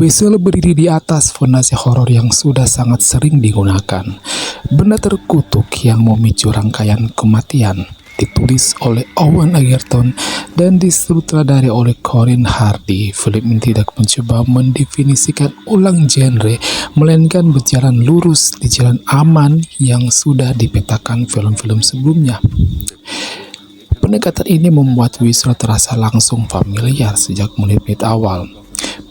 Whistle berdiri di atas fondasi horor yang sudah sangat sering digunakan. Benda terkutuk yang memicu rangkaian kematian, ditulis oleh Owen Egerton dan disutradari oleh Corin Hardy. Film ini tidak mencoba mendefinisikan ulang genre, melainkan berjalan lurus di jalan aman yang sudah dipetakan film-film sebelumnya. Pendekatan ini membuat Whistle terasa langsung familiar sejak menit-menit awal.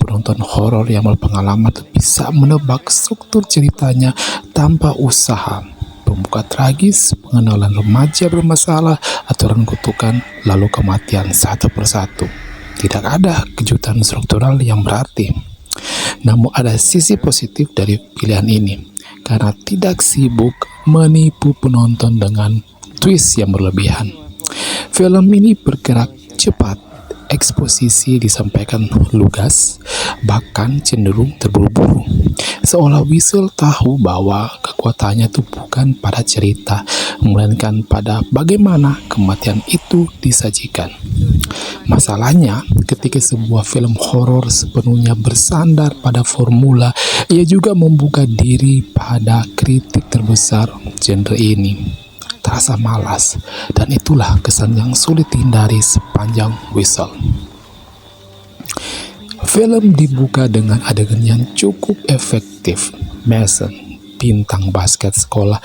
Penonton horor yang berpengalaman bisa menebak struktur ceritanya tanpa usaha. Pembuka tragis, pengenalan remaja bermasalah, aturan kutukan, lalu kematian satu persatu. Tidak ada kejutan struktural yang berarti. Namun ada sisi positif dari pilihan ini, karena tidak sibuk menipu penonton dengan twist yang berlebihan. Film ini bergerak cepat, eksposisi disampaikan lugas, bahkan cenderung terburu-buru. Seolah Whistle tahu bahwa kekuatannya itu bukan pada cerita, melainkan pada bagaimana kematian itu disajikan. Masalahnya, ketika sebuah film horor sepenuhnya bersandar pada formula, ia juga membuka diri pada kritik terbesar genre ini. Terasa malas, dan itulah kesan yang sulit dihindari sepanjang Whistle. Film dibuka dengan adegan yang cukup efektif. Mason, bintang basket sekolah,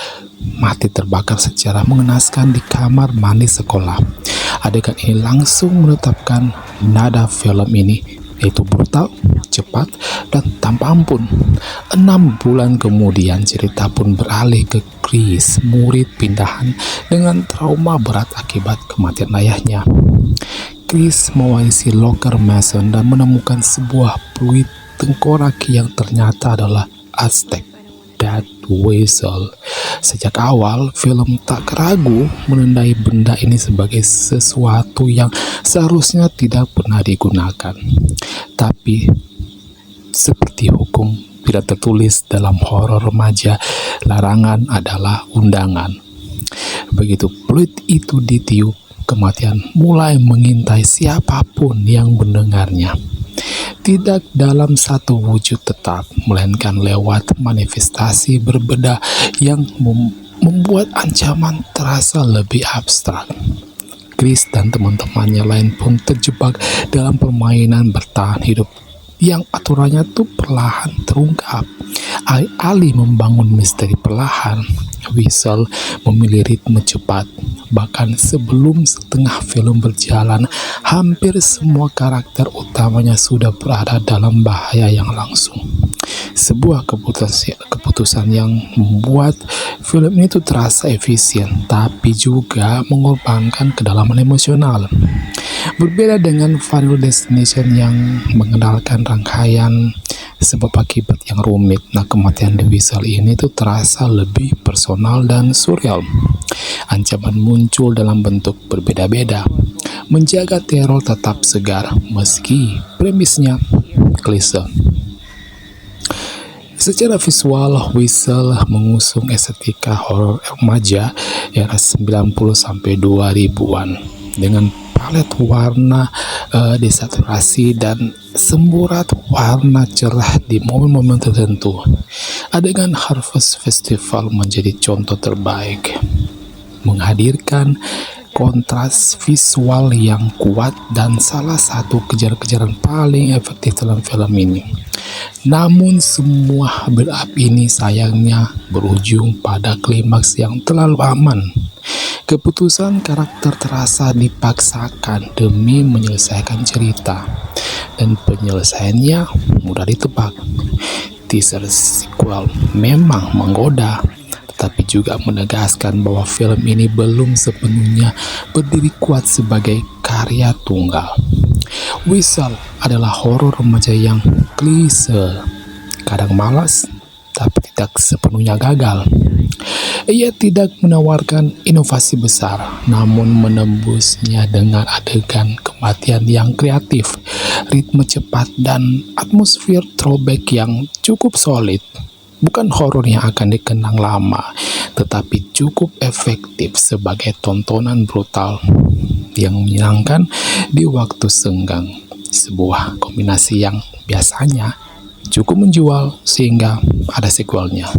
mati terbakar secara mengenaskan di kamar mandi sekolah. Adegan ini langsung menetapkan nada film ini, yaitu brutal, cepat, dan tanpa ampun. 6 bulan kemudian cerita pun beralih ke Chris, murid pindahan dengan trauma berat akibat kematian ayahnya. Chris mewarisi loker Mason dan menemukan sebuah fluid tengkorak yang ternyata adalah Aztec Death Whistle. Sejak awal, film tak ragu menandai benda ini sebagai sesuatu yang seharusnya tidak pernah digunakan. Tapi, seperti hukum tidak tertulis dalam horor remaja, larangan adalah undangan. Begitu fluid itu ditiup, kematian mulai mengintai siapapun yang mendengarnya. Tidak dalam satu wujud tetap, melainkan lewat manifestasi berbeda yang membuat ancaman terasa lebih abstrak. Chris dan teman-temannya lain pun terjebak dalam permainan bertahan hidup yang aturannya tuh perlahan terungkap. Alih-alih membangun misteri perlahan, Whistle memilih ritme cepat. Bahkan sebelum setengah film berjalan, hampir semua karakter utamanya sudah berada dalam bahaya yang langsung. Sebuah keputusan yang membuat film itu terasa efisien, tapi juga mengorbankan kedalaman emosional. Berbeda dengan Final Destination yang mengenalkan rangkaian sebab akibat yang rumit, kematian di Whistle ini tuh terasa lebih personal dan surreal. Ancaman muncul dalam bentuk berbeda-beda, menjaga teror tetap segar meski premisnya klise. Secara visual, Whistle mengusung estetika horor remaja era 90-2000-an dengan palet warna desaturasi dan semburat warna cerah di momen-momen tertentu. Adegan Harvest Festival menjadi contoh terbaik, menghadirkan kontras visual yang kuat dan salah satu kejar-kejaran paling efektif dalam film ini. Namun semua build-up ini sayangnya berujung pada klimaks yang terlalu aman. Keputusan karakter terasa dipaksakan demi menyelesaikan cerita, dan penyelesaiannya mudah ditebak. Teaser sequel memang menggoda, tetapi juga menegaskan bahwa film ini belum sepenuhnya berdiri kuat sebagai karya tunggal. Whistle adalah horor remaja yang klise, kadang malas, tapi tidak sepenuhnya gagal. Ia tidak menawarkan inovasi besar, namun menembusnya dengan adegan kematian yang kreatif, ritme cepat, dan atmosfer throwback yang cukup solid. Bukan horor yang akan dikenang lama, tetapi cukup efektif sebagai tontonan brutal yang menyenangkan di waktu senggang. Sebuah kombinasi yang biasanya cukup menjual sehingga ada sequelnya.